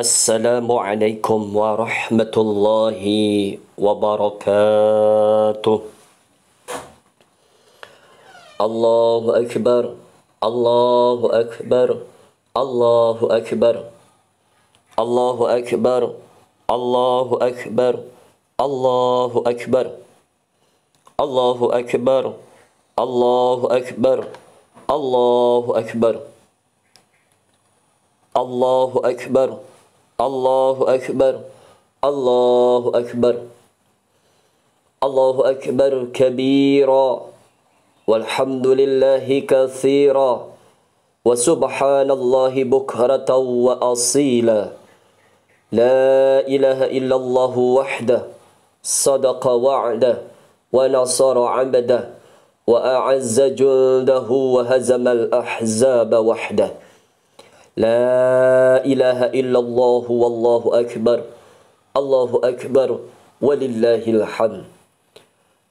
Assalamualaikum warahmatullahi wabarakatuh. Allahu Akbar, Allahu Akbar, Allahu Akbar, Allahu Akbar, Allahu Akbar, Allahu Akbar, Allahu Akbar, Allahu Akbar, Allahu Akbar, Allahu Akbar, Allahu Akbar, Allahu Akbar, Allahu Akbar kabira, walhamdulillahi kathira, wa subhanallahi bukratan wa asila. La ilaha illallah wahdah, sadaqa wa'dah, wa nasara 'abdah, wa a'azza jundahu wa hazama al-ahzaba wahdah. La ilaha illallah wallahu akbar, Allahu akbar, walillahil hamd.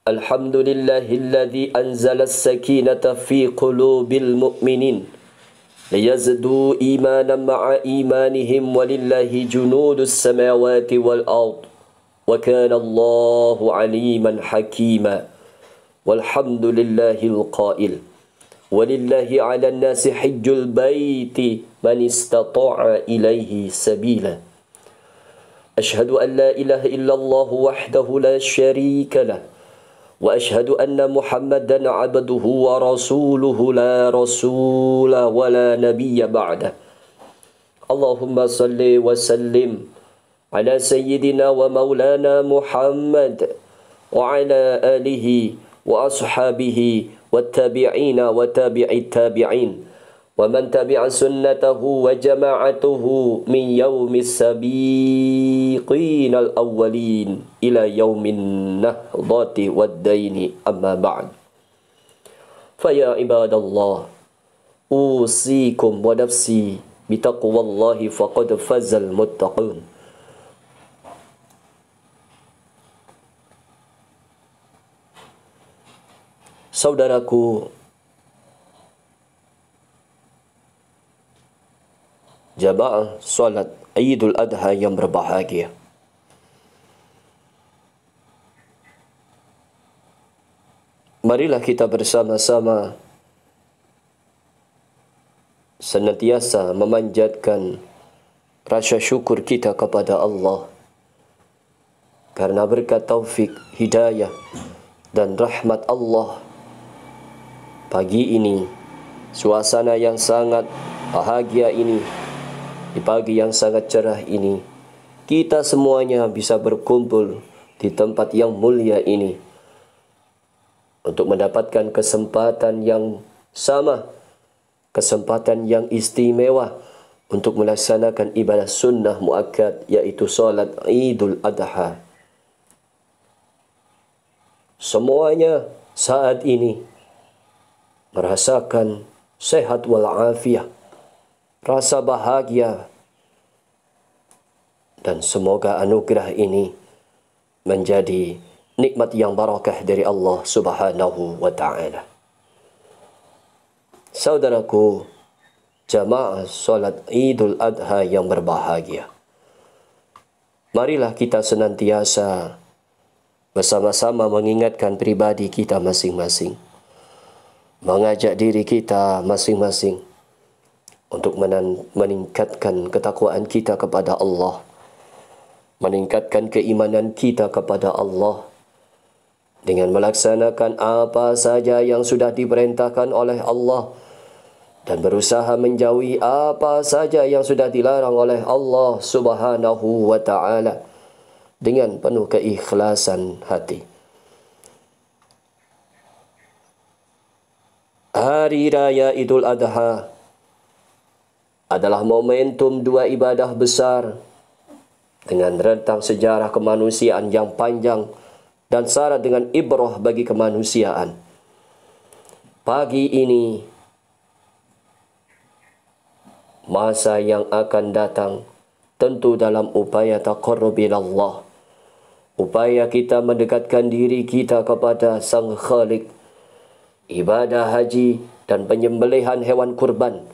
Alhamdulillahilladzi anzala as-sakinata fi qulubil mu'minin liyazdu imanan ma'a imanihim walillahi junudus samawati wal ard wa kana Allahu aliman hakima. Walhamdulillahil qail walillahi 'alan nasi hajjul baiti man istata'a ilaihi sabila. Ashhadu an la ilaha illallah wahdahu la syarika lah wa ashhadu anna Muhammadan 'abduhu wa rasuluhu la rasula wa la nabiyya ba'dah. Allahumma salli wa sallim ala sayyidina wa maulana Muhammad wa ala alihi wa ashabihi والتابعين وتابع التابعين ومن تبع سنته وجماعته من يوم السابقين الأولين إلى يوم النهضة والدين أما بعد فيا عباد الله أوصيكم ونفسي بتقوى الله فقد فاز المتقون. Saudaraku, jamaah solat Idul Adha yang berbahagia, marilah kita bersama-sama senantiasa memanjatkan rasa syukur kita kepada Allah karena berkat taufik, hidayah dan rahmat Allah. Pagi ini, suasana yang sangat bahagia ini, di pagi yang sangat cerah ini, kita semuanya bisa berkumpul di tempat yang mulia ini untuk mendapatkan kesempatan yang sama, kesempatan yang istimewa untuk melaksanakan ibadah sunnah muakkad, yaitu solat Idul Adha. Semuanya saat ini merasakan sehat walafiat, rasa bahagia, dan semoga anugerah ini menjadi nikmat yang barakah dari Allah Subhanahu wa ta'ala. Saudaraku, jamaah solat Idul Adha yang berbahagia, marilah kita senantiasa bersama-sama mengingatkan pribadi kita masing-masing, mengajak diri kita masing-masing untuk meningkatkan ketakwaan kita kepada Allah, meningkatkan keimanan kita kepada Allah dengan melaksanakan apa saja yang sudah diperintahkan oleh Allah dan berusaha menjauhi apa saja yang sudah dilarang oleh Allah Subhanahu wa ta'ala dengan penuh keikhlasan hati. Hari Raya Idul Adha adalah momentum dua ibadah besar dengan rentang sejarah kemanusiaan yang panjang dan syarat dengan ibrah bagi kemanusiaan. Pagi ini, masa yang akan datang tentu dalam upaya taqarrub ila Allah, upaya kita mendekatkan diri kita kepada Sang Khalik. Ibadah haji dan penyembelihan hewan kurban.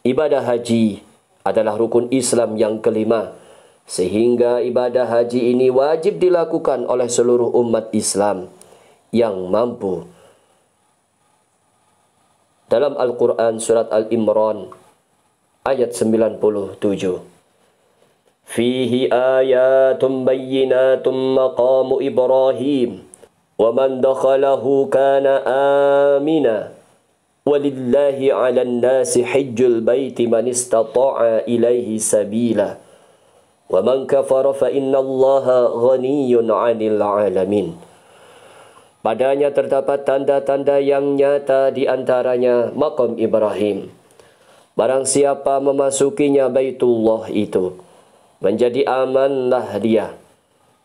Ibadah haji adalah rukun Islam yang kelima, sehingga ibadah haji ini wajib dilakukan oleh seluruh umat Islam yang mampu. Dalam Al-Quran surat Al-Imran ayat 97, Fihi ayatum bayyinatum maqamu Ibrahim wa man dakhalahu kana amina walillahi 'alan nasi hajjul baiti man istata'a ilaihi sabila wa man kafara fa innallaha ghaniyyun 'anil 'alamin. Padanya terdapat tanda-tanda yang nyata, di antaranya makam Ibrahim. Barang siapa memasukinya Baitullah itu, menjadi amanlah dia.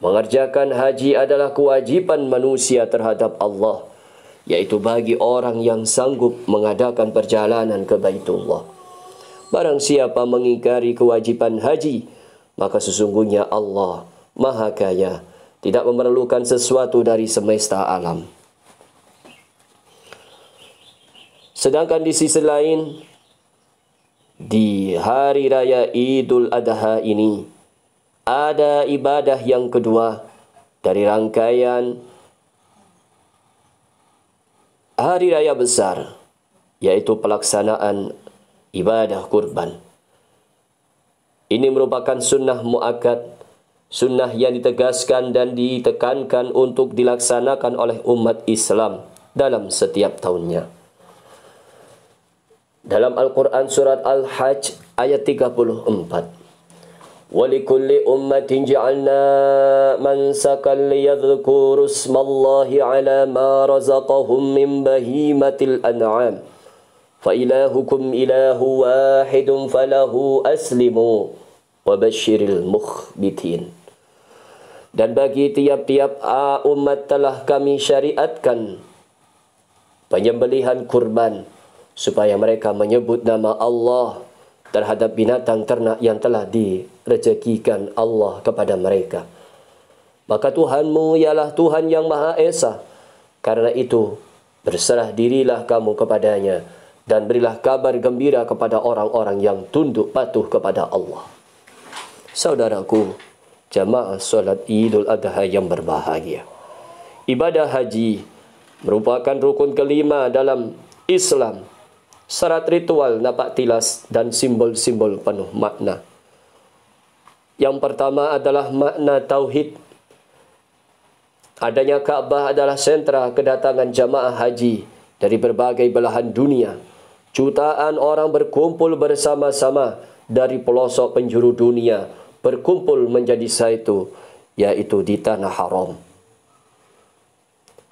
Mengerjakan haji adalah kewajiban manusia terhadap Allah, yaitu bagi orang yang sanggup mengadakan perjalanan ke Baitullah. Barang siapa mengingkari kewajiban haji, maka sesungguhnya Allah Maha Kaya, tidak memerlukan sesuatu dari semesta alam. Sedangkan di sisi lain, di hari raya Idul Adha ini, ada ibadah yang kedua dari rangkaian hari raya besar, yaitu pelaksanaan ibadah kurban. Ini merupakan sunnah muakkad, sunnah yang ditegaskan dan ditekankan untuk dilaksanakan oleh umat Islam dalam setiap tahunnya. Dalam Al-Quran surat Al-Hajj ayat 34, وَلِكُلِّ أُمَّةٍ جَعَلْنَا مَنْسَكًا لِيَذْكُرُوا اسْمَ اللَّهِ عَلَى مَا رَزَقَهُمْ مِنْ بَهِيمَةِ الْأَنْعَامِ فَإِلَٰهُكُمْ إِلَٰهٌ وَاحِدٌ فَلَهُ أَسْلِمُوا وَبَشِّرِ الْمُخْبِتِينَ. Dan bagi tiap-tiap umat telah kami syariatkan penyembelihan kurban, supaya mereka menyebut nama Allah terhadap binatang ternak yang telah direzekikan Allah kepada mereka. Maka Tuhanmu ialah Tuhan yang Maha Esa. Karena itu, berserah dirilah kamu kepadanya, dan berilah kabar gembira kepada orang-orang yang tunduk patuh kepada Allah. Saudaraku, jamaah solat Idul Adha yang berbahagia, ibadah haji merupakan rukun kelima dalam Islam. Syarat ritual, napak tilas, dan simbol-simbol penuh makna. Yang pertama adalah makna tauhid. Adanya Ka'bah adalah sentra kedatangan jamaah haji dari berbagai belahan dunia. Jutaan orang berkumpul bersama-sama dari pelosok penjuru dunia, berkumpul menjadi satu, yaitu di Tanah Haram.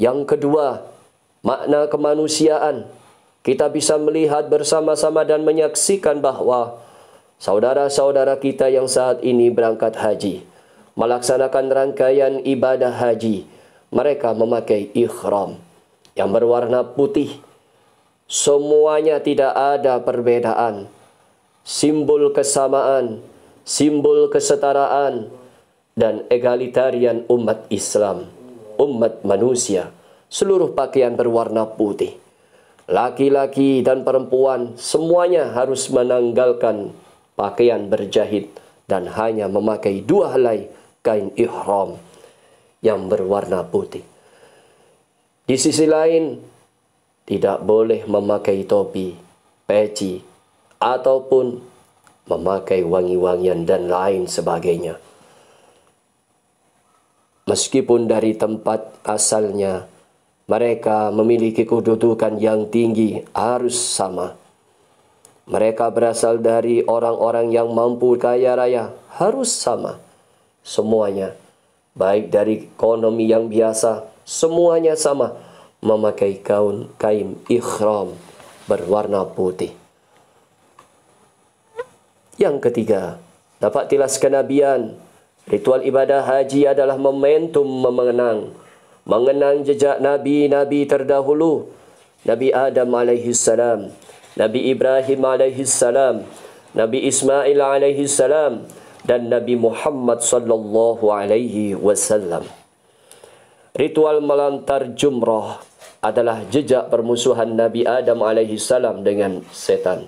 Yang kedua, makna kemanusiaan. Kita bisa melihat bersama-sama dan menyaksikan bahwa saudara-saudara kita yang saat ini berangkat haji, melaksanakan rangkaian ibadah haji, mereka memakai ihram yang berwarna putih. Semuanya tidak ada perbedaan. Simbol kesamaan, simbol kesetaraan, dan egalitarian umat Islam, umat manusia. Seluruh pakaian berwarna putih. Laki-laki dan perempuan semuanya harus menanggalkan pakaian berjahit dan hanya memakai dua helai kain ihram yang berwarna putih. Di sisi lain, tidak boleh memakai topi, peci, ataupun memakai wangi-wangian dan lain sebagainya. Meskipun dari tempat asalnya mereka memiliki kedudukan yang tinggi, harus sama. Mereka berasal dari orang-orang yang mampu kaya raya, harus sama. Semuanya, baik dari ekonomi yang biasa, semuanya sama, memakai kain ihram berwarna putih. Yang ketiga, dapat tilas kenabian. Ritual ibadah haji adalah momentum mengenang jejak nabi-nabi terdahulu. Nabi Adam alaihissalam, Nabi Ibrahim alaihissalam, Nabi Ismail alaihissalam, dan Nabi Muhammad sallallahu alaihi wasallam. Ritual melantar jumrah adalah jejak permusuhan Nabi Adam alaihissalam dengan setan.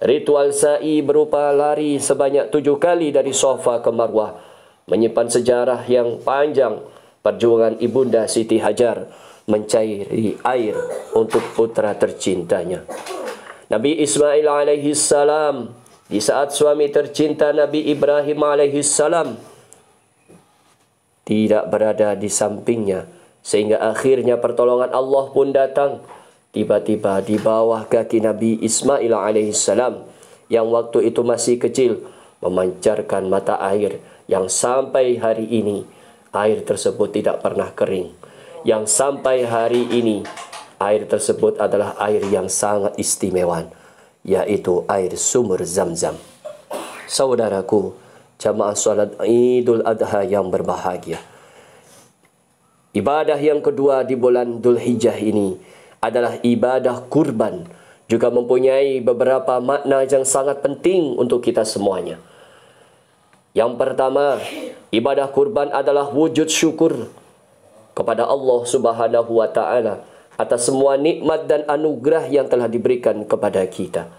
Ritual sa'i berupa lari sebanyak 7 kali dari Safa ke Marwah menyimpan sejarah yang panjang perjuangan Ibunda Siti Hajar mencairi air untuk putra tercintanya. Nabi Ismail alaihi salam di saat suami tercinta Nabi Ibrahim alaihi salam tidak berada di sampingnya, sehingga akhirnya pertolongan Allah pun datang. Tiba-tiba di bawah kaki Nabi Ismail alaihi salam yang waktu itu masih kecil memancarkan mata air yang sampai hari ini air tersebut tidak pernah kering. Yang sampai hari ini air tersebut adalah air yang sangat istimewa, yaitu air sumur Zam-Zam. Saudaraku, jamaah salat Idul Adha yang berbahagia, ibadah yang kedua di bulan Dzulhijjah ini adalah ibadah kurban, juga mempunyai beberapa makna yang sangat penting untuk kita semuanya. Yang pertama, ibadah kurban adalah wujud syukur kepada Allah Subhanahu wa taala atas semua nikmat dan anugerah yang telah diberikan kepada kita.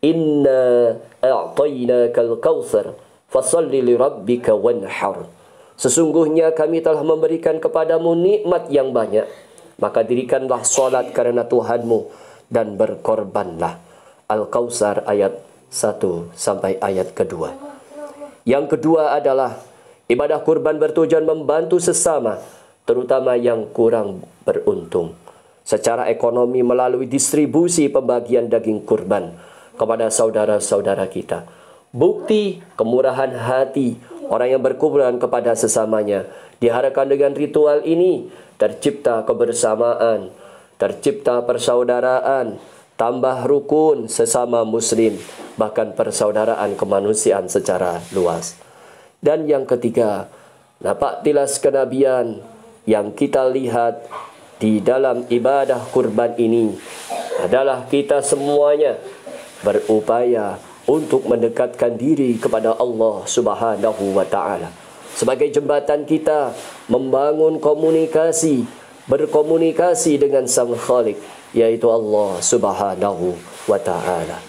Inna a'tainakal kautsar fasalli lirabbika wanhar. Sesungguhnya kami telah memberikan kepadamu nikmat yang banyak, maka dirikanlah solat karena Tuhanmu dan berkorbanlah. Al-Kautsar ayat 1 sampai ayat kedua. Yang kedua adalah ibadah kurban bertujuan membantu sesama, terutama yang kurang beruntung, secara ekonomi melalui distribusi pembagian daging kurban kepada saudara-saudara kita. Bukti kemurahan hati orang yang berkurban kepada sesamanya. Diharapkan dengan ritual ini tercipta kebersamaan, tercipta persaudaraan, tambah rukun sesama muslim, bahkan persaudaraan kemanusiaan secara luas. Dan yang ketiga, nampak tilas kenabian yang kita lihat di dalam ibadah kurban ini adalah kita semuanya berupaya untuk mendekatkan diri kepada Allah Subhanahu wa taala. Sebagai jembatan kita membangun komunikasi, berkomunikasi dengan Sang Khalik, yaitu Allah Subhanahu wa taala.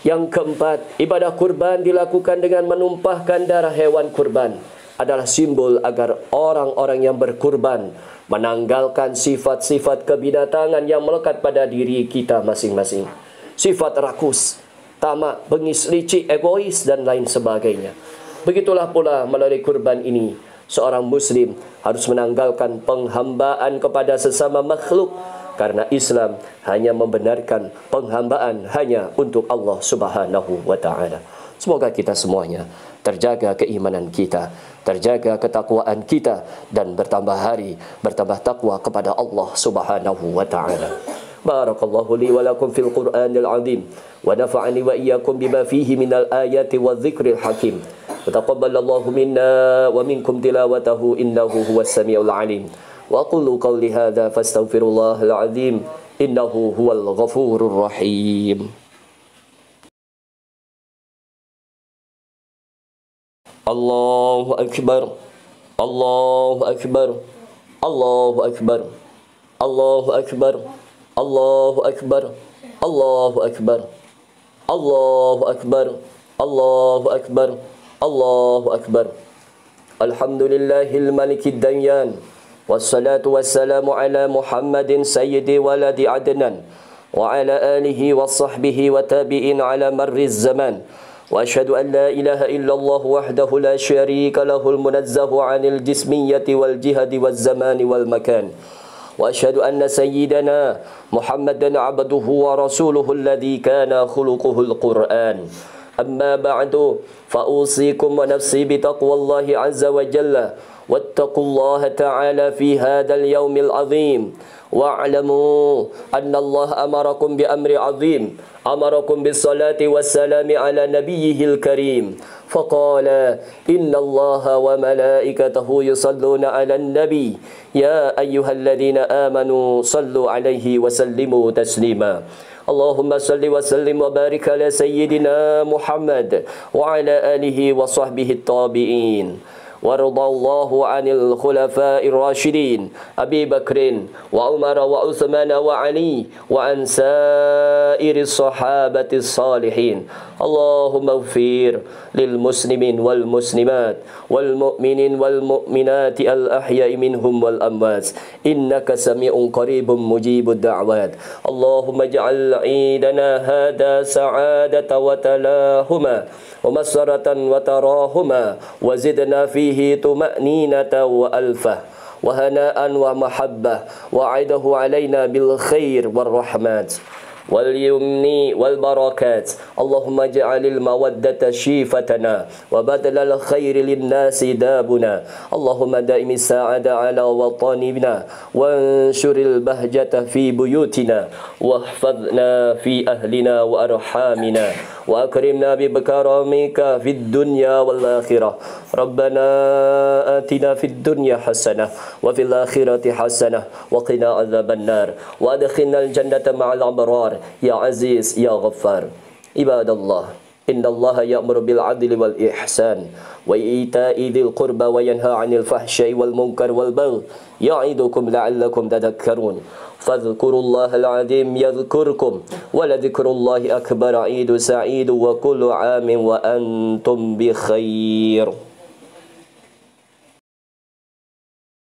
Yang keempat, ibadah kurban dilakukan dengan menumpahkan darah hewan kurban adalah simbol agar orang-orang yang berkurban menanggalkan sifat-sifat kebinatangan yang melekat pada diri kita masing-masing. Sifat rakus, tamak, bengis, licik, egois dan lain sebagainya. Begitulah pula melalui kurban ini, seorang muslim harus menanggalkan penghambaan kepada sesama makhluk, karena Islam hanya membenarkan penghambaan hanya untuk Allah Subhanahu wa taala. Semoga kita semuanya terjaga keimanan kita, terjaga ketakwaan kita, dan bertambah hari bertambah takwa kepada Allah Subhanahu wa taala. Barakallahu li wa lakum fil Qur'anil azim wa nafa'ani wa iyyakum bima fihi minal ayati wadh-dhikril hakim. Taqabbalallahu minna wa minkum tilawatahu innahu huwas samiul alim. Wa qulu qawli hadza fastaghfirullahal azim innahu huwal ghafurur rahim. Allahu akbar. Allahu akbar. Allahu akbar. Allahu akbar. Allahu akbar. Allahu akbar. Allahu akbar. Allahu akbar. Allahu akbar. Alhamdulillahil malikid dayyan. Wassalatu wassalamu ala Muhammadin sayyidi waladi adnan wa ala alihi wa sahbihi wa tabi'in ala marriz zaman. Wa ashhadu an la ilaha illallah wahdahu la syarika lahul munazzahu 'anil jismiyyati wal jihadi waz zamani wal makan. Wa ashhadu anna sayyidana Muhammadan 'abduhu wa rasuluhu alladhi kana khuluquhul Qur'an. Amma ba'du, fa usikum wa nafsi bi taqwallahi 'azza wa jalla wattaqullaha ta'ala fi hadzal yaumil 'azim. Wa'lamu anna Allah amarakum bi amri 'azim, amarakum bis salati wassalami ala nabiyyihil karim. Faqala inna Allaha wa malaikatahu yusalluna 'alan nabi ya ayyuhalladzina amanu sallu 'alaihi wa sallimu taslima. Allahumma salli wa sallim wa barik ala sayyidina Muhammad wa ala alihi wa sahbihi at-tabi'in وارض الله عن الخلفاء الراشدين أبي بكر وعمر وعثمان وعلي وعن سائر الصحابة الصالحين اللهم اغفر للمسلمين والمسلمات والمؤمنين والمؤمنات الأحياء منهم والأموات إنك سميع قريب مجيب الدعوات اللهم اجعل عيدنا هذا سعادة وتلاهما ومسرة وتراهما وزدنا فيه طمأنينة وألفة وهناء ومحبة وعده علينا بالخير والرحمات واليمن والبركات اللهم اجعل المودة شيفتنا وبدل الخير للناس دابنا اللهم دائم السعادة على وطننا وانشر البهجة في بيوتنا واحفظنا في أهلنا وأرحامنا وأكرمنا بكرمك في الدنيا والآخرة ربنا آتنا في الدنيا حسنة وفي الآخرة حسنة وقنا عذاب النار وأدخلنا الجنة مع الأبرار يا عزيز يا غفار عباد الله إن الله يأمر بالعدل والإحسان وإيتاء ذي القربى وينهى عن الفحشاء والمنكر والبغي يعظكم لعلكم تذكرون فاذكروا الله العظيم يذكركم ولذكر الله أكبر عيد سعيد وكل عام وأنتم بخير